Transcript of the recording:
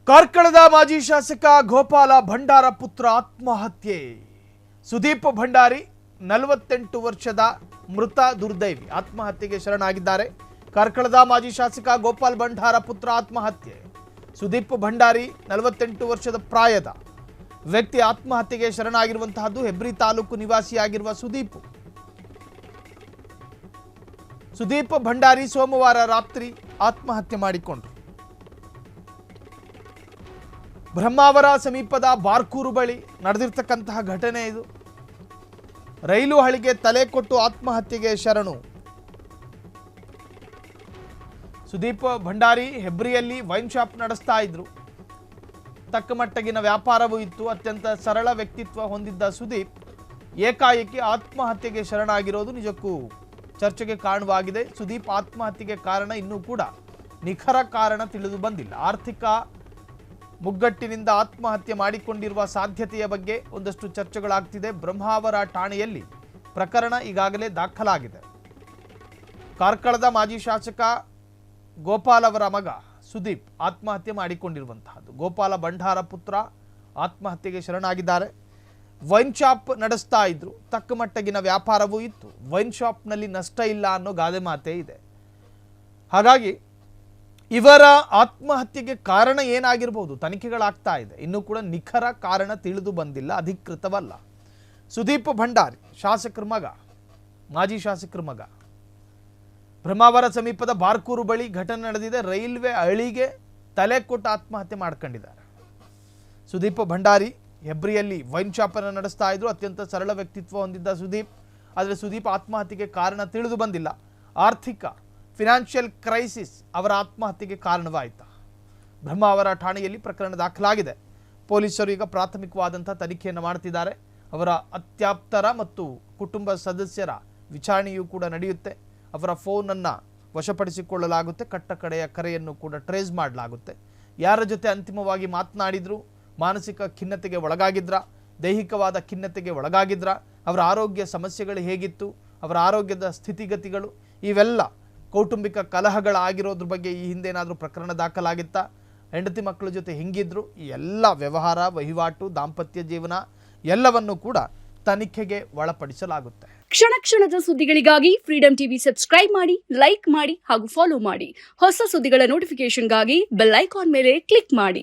ಕಾರ್ಕಳದ ಮಾಜಿ ಶಾಸಕ ಗೋಪಾಲ ಭಂಡಾರ ಪುತ್ರ ಆತ್ಮಹತ್ಯೆ. ಸುದೀಪ್ ಭಂಡಾರಿ 48 ವರ್ಷದ ಮೃತ ದುರ್ದೈವಿ ಆತ್ಮಹತ್ಯೆಗೆ ಶರಣಾಗಿದ್ದಾರೆ. ಕಾರ್ಕಳದ ಮಾಜಿ ಶಾಸಕ ಗೋಪಾಲ್ ಭಂಡಾರ ಪುತ್ರ ಆತ್ಮಹತ್ಯೆ. ಸುದೀಪ್ ಭಂಡಾರಿ 48 ವರ್ಷದ ಪ್ರಾಯದ ವ್ಯಕ್ತಿ ಆತ್ಮಹತ್ಯೆಗೆ ಶರಣಾಗಿರುವಂತಹದ್ದು. ಹೆಬ್ರಿ ತಾಲೂಕು ನಿವಾಸಿಯಾಗಿರುವ ಸುದೀಪ್ ಭಂಡಾರಿ ಸೋಮವಾರ ರಾತ್ರಿ ಆತ್ಮಹತ್ಯೆ ಮಾಡಿಕೊಂಡರು. ಬ್ರಹ್ಮಾವರ ಸಮೀಪದ ಬಾರ್ಕೂರು ಬಳಿ ನಡೆದಿರ್ತಕ್ಕಂತಹ ಘಟನೆ ಇದು. ರೈಲು ಹಳಿಗೆ ತಲೆ ಕೊಟ್ಟು ಆತ್ಮಹತ್ಯೆಗೆ ಶರಣು. ಸುದೀಪ್ ಭಂಡಾರಿ ಹೆಬ್ರಿಯಲ್ಲಿ ವೈನ್ ಶಾಪ್ ನಡೆಸ್ತಾ ಇದ್ರು. ತಕ್ಕ ಮಟ್ಟಗಿನ ವ್ಯಾಪಾರವೂ ಇತ್ತು. ಅತ್ಯಂತ ಸರಳ ವ್ಯಕ್ತಿತ್ವ ಹೊಂದಿದ್ದ ಸುದೀಪ್ ಏಕಾಏಕಿ ಆತ್ಮಹತ್ಯೆಗೆ ಶರಣಾಗಿರೋದು ನಿಜಕ್ಕೂ ಚರ್ಚೆಗೆ ಕಾರಣವಾಗಿದೆ. ಸುದೀಪ್ ಆತ್ಮಹತ್ಯೆಗೆ ಕಾರಣ ಇನ್ನೂ ಕೂಡ ನಿಖರ ಕಾರಣ ತಿಳಿದು ಬಂದಿಲ್ಲ. ಆರ್ಥಿಕ ಮುಗ್ಗಟ್ಟಿನಿಂದ ಆತ್ಮಹತ್ಯೆ ಮಾಡಿಕೊಂಡಿರುವ ಸಾಧ್ಯತೆಯ ಬಗ್ಗೆ ಒಂದಷ್ಟು ಚರ್ಚೆಗಳಾಗ್ತಿದೆ. ಬ್ರಹ್ಮಾವರ ಠಾಣೆಯಲ್ಲಿ ಪ್ರಕರಣ ಈಗಾಗಲೇ ದಾಖಲಾಗಿದೆ. ಕಾರ್ಕಳದ ಮಾಜಿ ಶಾಸಕ ಗೋಪಾಲ್ ಅವರ ಮಗ ಸುದೀಪ್ ಆತ್ಮಹತ್ಯೆ ಮಾಡಿಕೊಂಡಿರುವಂತಹದ್ದು. ಗೋಪಾಲ ಭಂಡಾರ ಪುತ್ರ ಆತ್ಮಹತ್ಯೆಗೆ ಶರಣಾಗಿದ್ದಾರೆ. ವೈನ್ ಶಾಪ್ ನಡೆಸ್ತಾ ಇದ್ರು. ತಕ್ಕ ಮಟ್ಟಗಿನ ವ್ಯಾಪಾರವೂ ಇತ್ತು. ವೈನ್ ಶಾಪ್ನಲ್ಲಿ ನಷ್ಟ ಇಲ್ಲ ಅನ್ನೋ ಗಾದೆ ಮಾತೇ ಇದೆ. ಹಾಗಾಗಿ ಇವರ ಆತ್ಮಹತ್ಯೆಗೆ ಕಾರಣ ಏನಾಗಿರಬಹುದು ತನಿಖೆಗಳಾಗ್ತಾ ಇದೆ. ಇನ್ನೂ ಕೂಡ ನಿಖರ ಕಾರಣ ತಿಳಿದು ಬಂದಿಲ್ಲ, ಅಧಿಕೃತವಲ್ಲ. ಸುದೀಪ್ ಭಂಡಾರಿ ಶಾಸಕರ ಮಗ, ಮಾಜಿ ಶಾಸಕರ ಮಗ. ಬ್ರಹ್ಮಾವರ ಸಮೀಪದ ಬಾರ್ಕೂರು ಬಳಿ ಘಟನೆ ನಡೆದಿದೆ. ರೈಲ್ವೆ ಹಳಿಗೆ ತಲೆ ಕೊಟ್ಟು ಆತ್ಮಹತ್ಯೆ ಮಾಡ್ಕೊಂಡಿದ್ದಾರೆ. ಸುದೀಪ್ ಭಂಡಾರಿ ಹೆಬ್ರಿಯಲ್ಲಿ ವೈನ್ ಶಾಪ್ ಅನ್ನು ನಡೆಸ್ತಾ ಇದ್ರು. ಅತ್ಯಂತ ಸರಳ ವ್ಯಕ್ತಿತ್ವ ಹೊಂದಿದ್ದ ಸುದೀಪ್. ಆದರೆ ಸುದೀಪ್ ಆತ್ಮಹತ್ಯೆಗೆ ಕಾರಣ ತಿಳಿದು ಬಂದಿಲ್ಲ. ಆರ್ಥಿಕ ಫಿನಾನ್ಷಿಯಲ್ ಕ್ರೈಸಿಸ್ ಅವರ ಆತ್ಮಹತ್ಯೆಗೆ ಕಾರಣವಾಯಿತು. ಬ್ರಹ್ಮಾವರ ಠಾಣೆಯಲ್ಲಿ ಪ್ರಕರಣ ದಾಖಲಾಗಿದೆ. ಪೊಲೀಸರು ಈಗ ಪ್ರಾಥಮಿಕವಾದಂಥ ತನಿಖೆಯನ್ನು ಮಾಡ್ತಿದ್ದಾರೆ. ಅವರ ಅತ್ಯಾಪ್ತರ ಮತ್ತು ಕುಟುಂಬ ಸದಸ್ಯರ ವಿಚಾರಣೆಯೂ ಕೂಡ ನಡೆಯುತ್ತೆ. ಅವರ ಫೋನನ್ನು ವಶಪಡಿಸಿಕೊಳ್ಳಲಾಗುತ್ತೆ. ಕಟ್ಟಕಡೆಯ ಕರೆಯನ್ನು ಕೂಡ ಟ್ರೇಸ್ ಮಾಡಲಾಗುತ್ತೆ. ಯಾರ ಜೊತೆ ಅಂತಿಮವಾಗಿ ಮಾತನಾಡಿದ್ರು, ಮಾನಸಿಕ ಖಿನ್ನತೆಗೆ ಒಳಗಾಗಿದ್ರ, ದೈಹಿಕವಾದ ಖಿನ್ನತೆಗೆ ಒಳಗಾಗಿದ್ರ, ಅವರ ಆರೋಗ್ಯ ಸಮಸ್ಯೆಗಳು ಹೇಗಿತ್ತು, ಅವರ ಆರೋಗ್ಯದ ಸ್ಥಿತಿಗತಿಗಳು, ಇವೆಲ್ಲ ಕೌಟುಂಬಿಕ ಕಲಹಗಳಾಗಿರೋದ್ರ ಬಗ್ಗೆ ಈ ಹಿಂದೆ ಏನಾದರೂ ಪ್ರಕರಣ ದಾಖಲಾಗಿತ್ತಾ, ಹೆಂಡತಿ ಮಕ್ಕಳ ಜೊತೆ ಹೆಂಗಿದ್ರು, ಈ ಎಲ್ಲ ವ್ಯವಹಾರ, ವಹಿವಾಟು, ದಾಂಪತ್ಯ ಜೀವನ ಎಲ್ಲವನ್ನೂ ಕೂಡ ತನಿಖೆಗೆ ಒಳಪಡಿಸಲಾಗುತ್ತೆ. ಕ್ಷಣ ಕ್ಷಣದ ಸುದ್ದಿಗಳಿಗಾಗಿ ಫ್ರೀಡಂ ಟಿವಿ ಸಬ್ಸ್ಕ್ರೈಬ್ ಮಾಡಿ, ಲೈಕ್ ಮಾಡಿ ಹಾಗೂ ಫಾಲೋ ಮಾಡಿ. ಹೊಸ ಸುದ್ದಿಗಳ ನೋಟಿಫಿಕೇಶನ್ಗಾಗಿ ಬೆಲ್ ಐಕಾನ್ ಮೇಲೆ ಕ್ಲಿಕ್ ಮಾಡಿ.